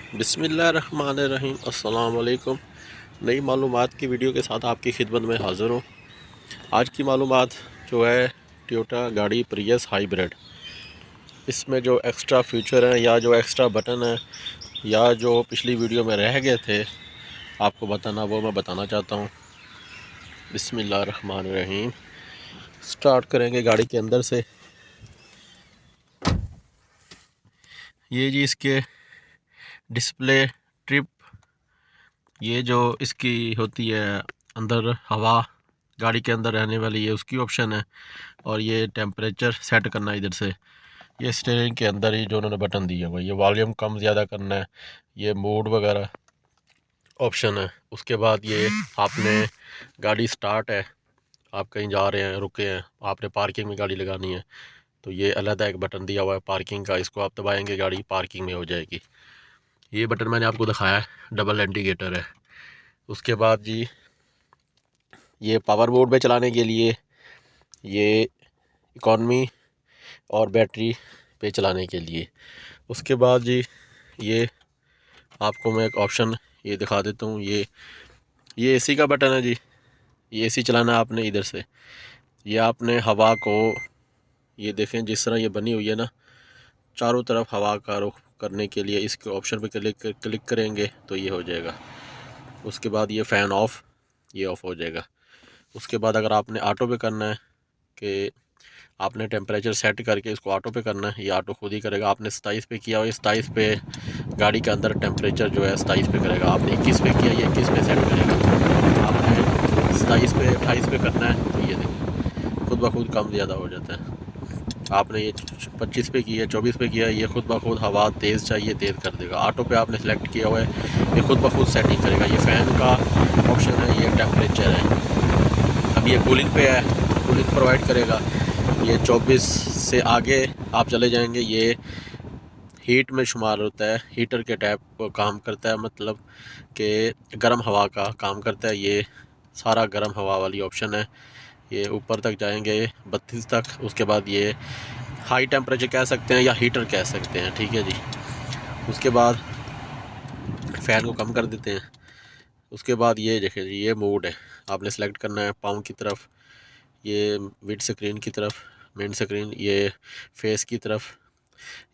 बिस्मिल्लाहिर्रहमानिर्रहीम। अस्सलाम वालेकुम। नई मालूमात की वीडियो के साथ आपकी खिदमत में हाज़िर हूँ। आज की मालूमात जो है टोयोटा गाड़ी प्रियस हाइब्रिड, इसमें जो एक्स्ट्रा फीचर हैं या जो एक्स्ट्रा बटन है या जो पिछली वीडियो में रह गए थे आपको बताना, वो मैं बताना चाहता हूँ। बिस्मिल्लाहिर्रहमानिर्रहीम। स्टार्ट करेंगे गाड़ी के अंदर से। ये जी इसके डिस्प्ले ट्रिप, ये जो इसकी होती है अंदर हवा गाड़ी के अंदर रहने वाली, ये उसकी ऑप्शन है। और ये टेम्परेचर सेट करना है इधर से। ये स्टीयरिंग के अंदर ही जो उन्होंने बटन दिए हुए, ये वॉल्यूम कम ज़्यादा करना है, ये मोड वगैरह ऑप्शन है। उसके बाद ये आपने गाड़ी स्टार्ट है, आप कहीं जा रहे हैं, रुके हैं, आपने पार्किंग में गाड़ी लगानी है, तो ये अलग एक बटन दिया हुआ है पार्किंग का, इसको आप दबाएंगे गाड़ी पार्किंग में हो जाएगी। ये बटन मैंने आपको दिखाया है, डबल इंडिकेटर है। उसके बाद जी ये पावर मोड में चलाने के लिए, ये इकॉनमी और बैटरी पे चलाने के लिए। उसके बाद जी ये आपको मैं एक ऑप्शन ये दिखा देता हूँ। ये एसी का बटन है जी। ये एसी चलाना है आपने इधर से। ये आपने हवा को, ये देखें जिस तरह ये बनी हुई है ना, चारों तरफ हवा का रुख करने के लिए इसके ऑप्शन पे क्लिक करेंगे तो ये हो जाएगा। उसके बाद ये फ़ैन ऑफ, ये ऑफ हो जाएगा। उसके बाद अगर आपने ऑटो पे करना है कि आपने टेम्परेचर सेट करके इसको ऑटो पे करना है, ये ऑटो खुद ही करेगा। आपने 27 पे किया हो, 27 पे गाड़ी के अंदर टेम्परेचर जो है 27 पे करेगा। आपने 21 पे किया, ये 21 पे सेट करेगा। आपने 27 पे 28 पे करना है तो ये देखिए खुद ब खुद कम ज़्यादा हो जाता है। आपने ये 25 पे किया, 24 पे किया, ये खुद ब खुद हवा तेज़ चाहिए तेज़ कर देगा। ऑटो पे आपने सेलेक्ट किया हुआ है, ये खुद ब खुद सेटिंग करेगा। ये फ़ैन का ऑप्शन है, ये टेम्परेचर है। अब ये कूलिंग पे है, कूलिंग प्रोवाइड करेगा। ये 24 से आगे आप चले जाएंगे, ये हीट में शुमार होता है, हीटर के टाइप काम करता है, मतलब कि गर्म हवा का काम करता है। ये सारा गर्म हवा वाली ऑप्शन है। ये ऊपर तक जाएंगे 32 तक। उसके बाद ये हाई टेम्परेचर कह सकते हैं या हीटर कह सकते हैं, ठीक है जी। उसके बाद फ़ैन को कम कर देते हैं। उसके बाद ये देखिए जी, ये मोड है, आपने सेलेक्ट करना है पाँव की तरफ, ये मिड स्क्रीन की तरफ, मेन स्क्रीन, ये फेस की तरफ।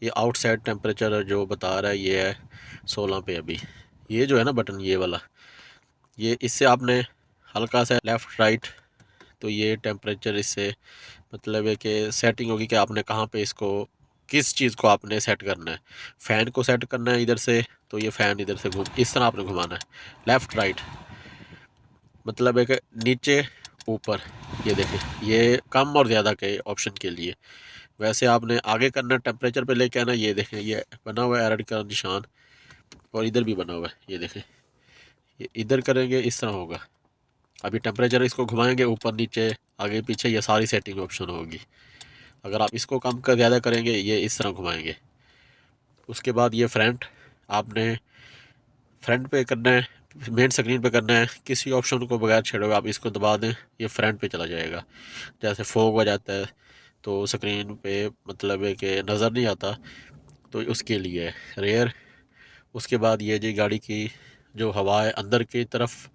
ये आउटसाइड टेम्परेचर जो बता रहा है ये है 16 पे अभी। ये जो है ना बटन, ये वाला, ये इससे आपने हल्का सा लेफ़्ट राइट, तो ये टेम्परेचर इससे मतलब है कि सेटिंग होगी कि आपने कहाँ पे इसको, किस चीज़ को आपने सेट करना है। फ़ैन को सेट करना है इधर से, तो ये फ़ैन इधर से घूम, इस तरह आपने घुमाना है लेफ़्ट राइट, मतलब है कि नीचे ऊपर। ये देखें, ये कम और ज़्यादा के ऑप्शन के लिए। वैसे आपने आगे करना टेम्परेचर पे लेके आना। ये देखें, ये बना हुआ है एरर का निशान, और इधर भी बना हुआ है, ये देखें। ये इधर करेंगे इस तरह होगा। अभी टेम्परेचर इसको घुमाएंगे ऊपर नीचे आगे पीछे, ये सारी सेटिंग ऑप्शन होगी। अगर आप इसको कम कर ज़्यादा करेंगे, ये इस तरह घुमाएंगे। उसके बाद ये फ्रंट, आपने फ्रंट पे करना है, मेन स्क्रीन पे करना है, किसी ऑप्शन को बगैर छेड़ोगे आप इसको दबा दें, ये फ्रंट पे चला जाएगा। जैसे फोग हो जाता है तो स्क्रीन पे मतलब है कि नज़र नहीं आता, तो उसके लिए रेयर। उसके बाद ये जी गाड़ी की जो हवा है अंदर की तरफ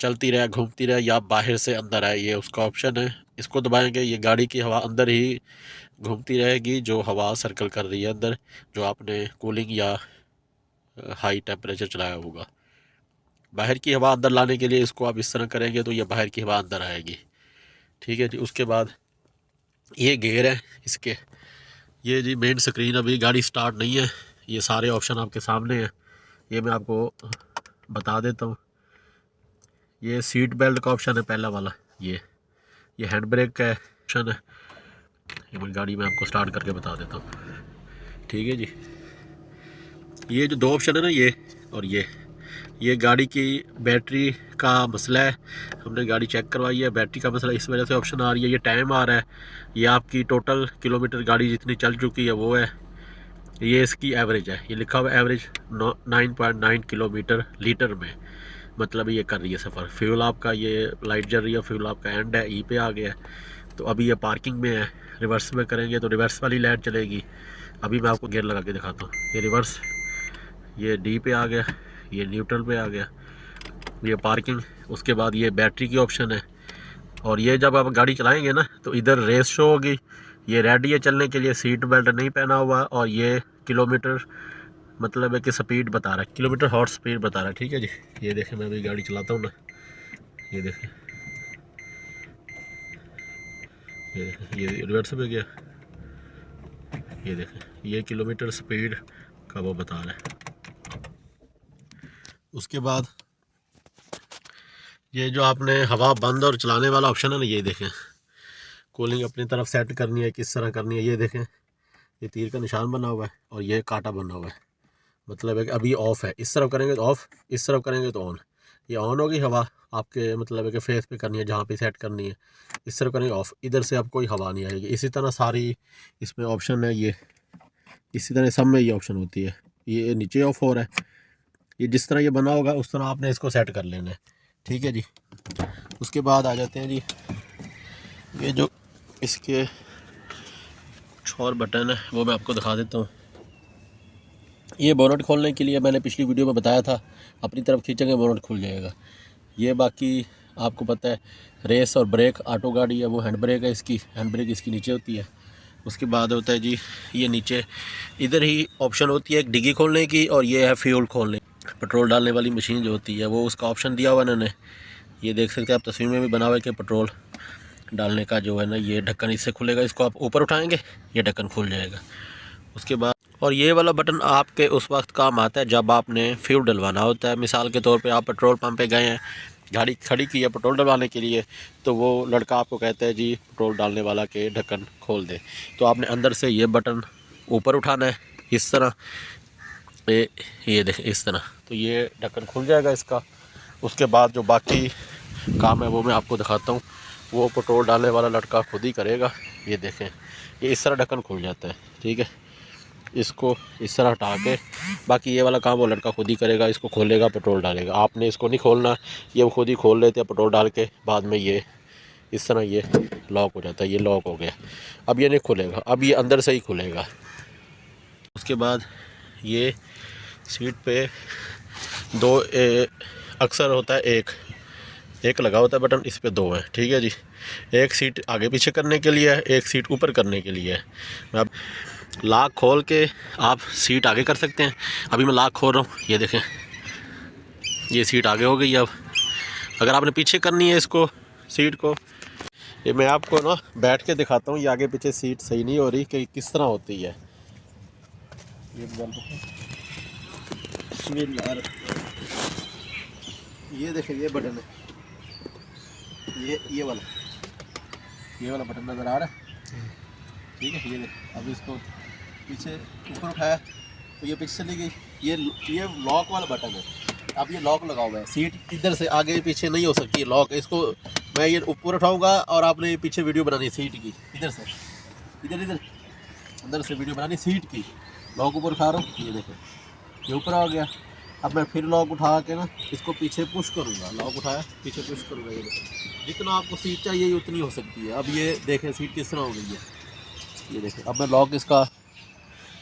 चलती रहे, घूमती रहे, या बाहर से अंदर आए, ये उसका ऑप्शन है। इसको दबाएंगे, ये गाड़ी की हवा अंदर ही घूमती रहेगी, जो हवा सर्कल कर रही है अंदर, जो आपने कूलिंग या हाई टेम्परेचर चलाया होगा। बाहर की हवा अंदर लाने के लिए इसको आप इस तरह करेंगे तो ये बाहर की हवा अंदर आएगी, ठीक है जी। उसके बाद ये गेयर है इसके। ये जी मेन स्क्रीन, अभी गाड़ी स्टार्ट नहीं है, ये सारे ऑप्शन आपके सामने हैं, ये मैं आपको बता देता हूँ। ये सीट बेल्ट का ऑप्शन है पहला वाला, ये हैंड ब्रेक का ऑप्शन है। ये मैं गाड़ी में आपको स्टार्ट करके बता देता हूँ, ठीक है जी। ये जो दो ऑप्शन है ना, ये और ये गाड़ी की बैटरी का मसला है, हमने गाड़ी चेक करवाई है, बैटरी का मसला, इस वजह से ऑप्शन आ रही है। ये टाइम आ रहा है, ये आपकी टोटल किलोमीटर गाड़ी जितनी चल चुकी है वो है। ये इसकी एवरेज है, ये लिखा हुआ एवरेज 9.9 किलोमीटर लीटर में, मतलब ये कर रही है सफ़र। फ्यूल आपका, ये लाइट जल रही है, फ्यूल आपका एंड है, ई पे आ गया है। तो अभी ये पार्किंग में है, रिवर्स में करेंगे तो रिवर्स वाली लाइट चलेगी। अभी मैं आपको गियर लगा के दिखाता हूँ, ये रिवर्स, ये डी पे आ गया, ये न्यूट्रल पे आ गया, ये पार्किंग। उसके बाद ये बैटरी की ऑप्शन है। और ये जब आप गाड़ी चलाएंगे ना तो इधर रेस शो होगी, ये रेडी है चलने के लिए, सीट बेल्ट नहीं पहना हुआ, और ये किलोमीटर मतलब है कि स्पीड बता रहा है, किलोमीटर हॉर्स स्पीड बता रहा है। ठीक है जी, ये देखें मैं अभी गाड़ी चलाता हूँ ना, ये देखें, ये रिवर्स पे गया, ये देखें, ये किलोमीटर स्पीड का वो बता रहा है। उसके बाद ये जो आपने हवा बंद और चलाने वाला ऑप्शन है ना, ये देखें, कूलिंग अपनी तरफ सेट करनी है, किस तरह करनी है, ये देखें, ये तीर का निशान बना हुआ है और ये कांटा बना हुआ है, मतलब है कि अभी ऑफ़ है। इस तरफ करेंगे तो ऑफ़, इस तरफ करेंगे तो ऑन। ये ऑन होगी हवा आपके, मतलब है कि फेस पे करनी है, जहाँ पे सेट करनी है। इस तरफ करेंगे ऑफ़, इधर से अब कोई हवा नहीं आएगी। इसी तरह सारी इसमें ऑप्शन है, ये इसी तरह सब में ये ऑप्शन होती है। ये नीचे ऑफ हो रहा है, ये जिस तरह ये बना होगा उस तरह आपने इसको सेट कर लेना है। ठीक है जी। उसके बाद आ जाते हैं जी, ये जो इसके और बटन है वो मैं आपको दिखा देता हूँ। ये बोनट खोलने के लिए मैंने पिछली वीडियो में बताया था, अपनी तरफ खींचेंगे बोनट खुल जाएगा। ये बाकी आपको पता है, रेस और ब्रेक, ऑटो गाड़ी है वो हैंड ब्रेक है, इसकी हैंड ब्रेक इसकी नीचे होती है। उसके बाद होता है जी, ये नीचे इधर ही ऑप्शन होती है एक डिग्गी खोलने की, और ये है फ्यूल खोलने, पेट्रोल डालने वाली मशीन जो होती है वो, उसका ऑप्शन दिया हुआ इन्होंने। ये देख सकते हैं आप, तस्वीर में भी बना हुआ है कि पेट्रोल डालने का जो है ना, ये ढक्कन इससे खुलेगा, इसको आप ऊपर उठाएंगे ये ढक्कन खुल जाएगा। उसके बाद और ये वाला बटन आपके उस वक्त काम आता है जब आपने फ्यूल डलवाना होता है। मिसाल के तौर पे आप पेट्रोल पंप पे गए हैं, गाड़ी खड़ी की है पेट्रोल डलवाने के लिए, तो वो लड़का आपको कहता है जी पेट्रोल डालने वाला के ढक्कन खोल दे, तो आपने अंदर से ये बटन ऊपर उठाना है इस तरह, ये देखें इस तरह, तो ये ढक्कन खुल जाएगा इसका। उसके बाद जो बाकी काम है वो मैं आपको दिखाता हूँ, वो पेट्रोल डालने वाला लड़का खुद ही करेगा। ये देखें, ये इस तरह ढक्कन खुल जाता है। ठीक है, इसको इस तरह हटा के बाकी ये वाला काम वो लड़का खुद ही करेगा, इसको खोलेगा पेट्रोल डालेगा। आपने इसको नहीं खोलना, ये वो खुद ही खोल लेते हैं पेट्रोल डाल के, बाद में ये इस तरह ये लॉक हो जाता है। ये लॉक हो गया, अब ये नहीं खुलेगा, अब ये अंदर से ही खुलेगा। उसके बाद ये सीट पे दो अक्सर होता है, एक लगा होता है बटन, इस पे दो है। ठीक है जी, एक सीट आगे पीछे करने के लिए है, एक सीट ऊपर करने के लिए है। मैं अब लॉक खोल के आप सीट आगे कर सकते हैं। अभी मैं लॉक खोल रहा हूँ, ये देखें, ये सीट आगे हो गई। अब अगर आपने पीछे करनी है इसको सीट को, ये मैं आपको ना बैठ के दिखाता हूँ, ये आगे पीछे सीट सही नहीं हो रही कि किस तरह होती है। ये देखें, ये बटन है, ये वाला बटन नज़र आ रहा है। ठीक है, ये देख, अब इसको पीछे ऊपर उठाया तो ये पीछे चली गई। ये लॉक वाला बटन है, अब ये लॉक लगा हुआ है, सीट इधर से आगे पीछे नहीं हो सकती लॉक। इसको मैं ये ऊपर उठाऊंगा और आपने पीछे वीडियो बनानी है सीट की, इधर से इधर अंदर से वीडियो बनानी सीट की। लॉक ऊपर उठा रहा हूँ, ये देखें, ये ऊपर आ गया। अब मैं फिर लॉक उठा के ना इसको पीछे पुश करूँगा, लॉक उठाया पीछे पुश करूँगा। ये देखें, जितना आपको सीट चाहिए उतनी हो सकती है। अब ये देखें सीट किस तरह हो गई है, ये देखें। अब मैं लॉक इसका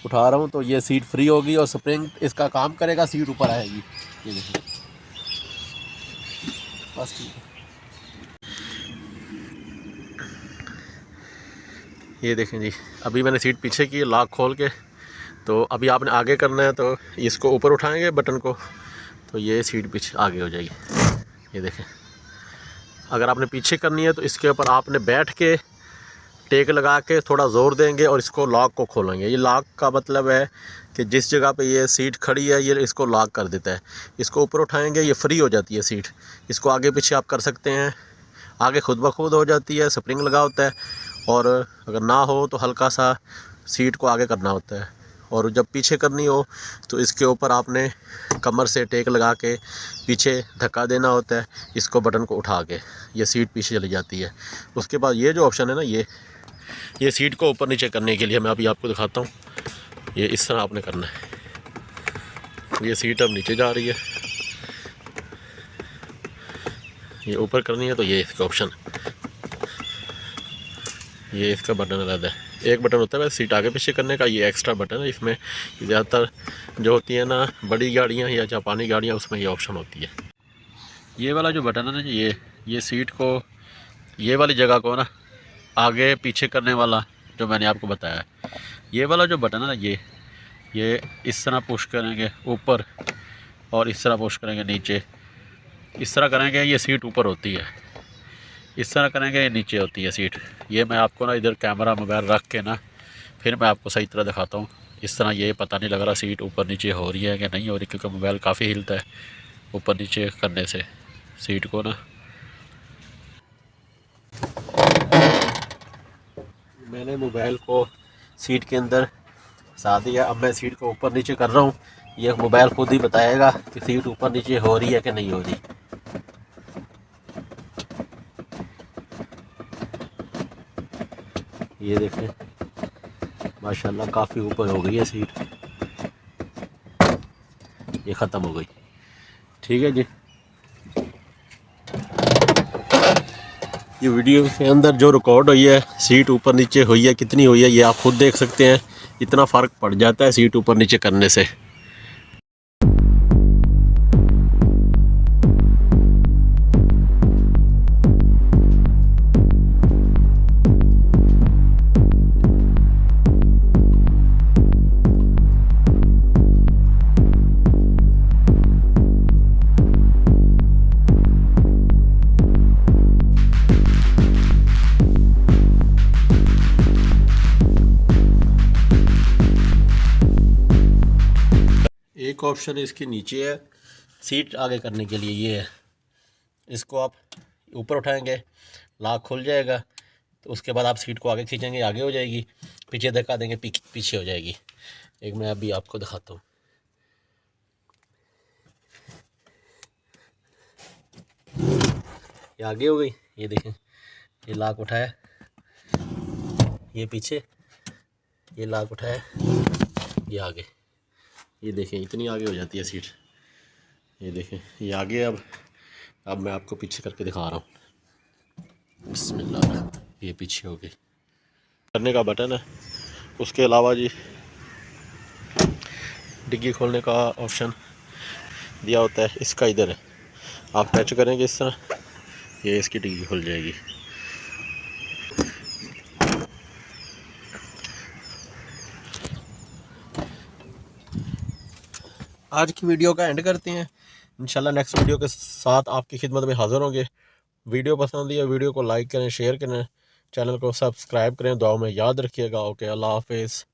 उठा रहा हूँ तो ये सीट फ्री होगी और स्प्रिंग इसका काम करेगा, सीट ऊपर आएगी। ये देखें, बस ठीक है। ये देखें जी, अभी मैंने सीट पीछे की, लॉक खोल के, तो अभी आपने आगे करना है तो इसको ऊपर उठाएंगे बटन को, तो ये सीट पीछे आगे हो जाएगी। ये देखें, अगर आपने पीछे करनी है तो इसके ऊपर आपने बैठ के टेक लगा के थोड़ा ज़ोर देंगे और इसको लॉक को खोलेंगे। ये लॉक का मतलब है कि जिस जगह पे ये सीट खड़ी है ये इसको लॉक कर देता है। इसको ऊपर उठाएंगे, ये फ्री हो जाती है सीट। इसको आगे पीछे आप कर सकते हैं, आगे खुद ब खुद हो जाती है, स्प्रिंग लगा होता है। और अगर ना हो तो हल्का सा सीट को आगे करना होता है, और जब पीछे करनी हो तो इसके ऊपर आपने कमर से टेक लगा के पीछे धक्का देना होता है, इसको बटन को उठा के ये सीट पीछे चली जाती है। उसके बाद ये जो ऑप्शन है ना, ये सीट को ऊपर नीचे करने के लिए मैं अभी आपको दिखाता हूँ। ये इस तरह आपने करना है, ये सीट अब नीचे जा रही है, ये ऊपर करनी है तो ये इसका ऑप्शन, ये इसका बटन अलग है। एक बटन होता है वैसे सीट आगे पीछे करने का, ये एक्स्ट्रा बटन है। इसमें ज़्यादातर जो होती है ना बड़ी गाड़ियाँ या जापानी गाड़ियाँ, उसमें ये ऑप्शन होती है। ये वाला जो बटन है ना, ये सीट को, ये वाली जगह को ना आगे पीछे करने वाला जो मैंने आपको बताया, ये वाला जो बटन है ना, ये इस तरह पुश करेंगे ऊपर और इस तरह पुश करेंगे नीचे। इस तरह करेंगे ये सीट ऊपर होती है, इस तरह करेंगे ये नीचे होती है सीट। ये मैं आपको ना इधर कैमरा मोबाइल रख के ना फिर मैं आपको सही तरह दिखाता हूँ। इस तरह ये पता नहीं लग रहा सीट ऊपर नीचे हो रही है कि नहीं हो रही, क्योंकि मोबाइल काफ़ी हिलता है ऊपर नीचे करने से सीट को ना। मैंने मोबाइल को सीट के अंदर फंसा दिया। अब मैं सीट को ऊपर नीचे कर रहा हूँ, ये मोबाइल खुद ही बताएगा कि सीट ऊपर नीचे हो रही है कि नहीं हो रही। ये देखें माशाल्लाह काफ़ी ऊपर हो गई है सीट, ये ख़त्म हो गई। ठीक है जी, ये वीडियो के अंदर जो रिकॉर्ड हुई है सीट ऊपर नीचे हुई है कितनी हुई है ये आप खुद देख सकते हैं। इतना फ़र्क पड़ जाता है सीट ऊपर नीचे करने से। एक ऑप्शन इसके नीचे है सीट आगे करने के लिए, ये है, इसको आप ऊपर उठाएंगे लॉक खुल जाएगा, तो उसके बाद आप सीट को आगे खींचेंगे आगे हो जाएगी, पीछे धक्का देंगे पीछे हो जाएगी। एक मैं अभी आपको दिखाता हूँ। ये आगे हो गई, ये देखें, ये लॉक उठाया, ये पीछे, ये लॉक उठाया, ये आगे, ये देखें इतनी आगे हो जाती है सीट। ये देखें ये आगे। अब मैं आपको पीछे करके दिखा रहा हूँ। बिस्मिल्लाह, ये पीछे हो गई। करने का बटन है, उसके अलावा जी डिग्गी खोलने का ऑप्शन दिया होता है, इसका इधर है, आप टच करेंगे इस तरह, ये इसकी डिग्गी खुल जाएगी। आज की वीडियो का एंड करते हैं, इंशाल्लाह नेक्स्ट वीडियो के साथ आपकी खिदमत में हाज़िर होंगे। वीडियो पसंद आई, वीडियो को लाइक करें, शेयर करें, चैनल को सब्सक्राइब करें, दुआओं में याद रखिएगा। ओके, अल्लाह हाफिज़।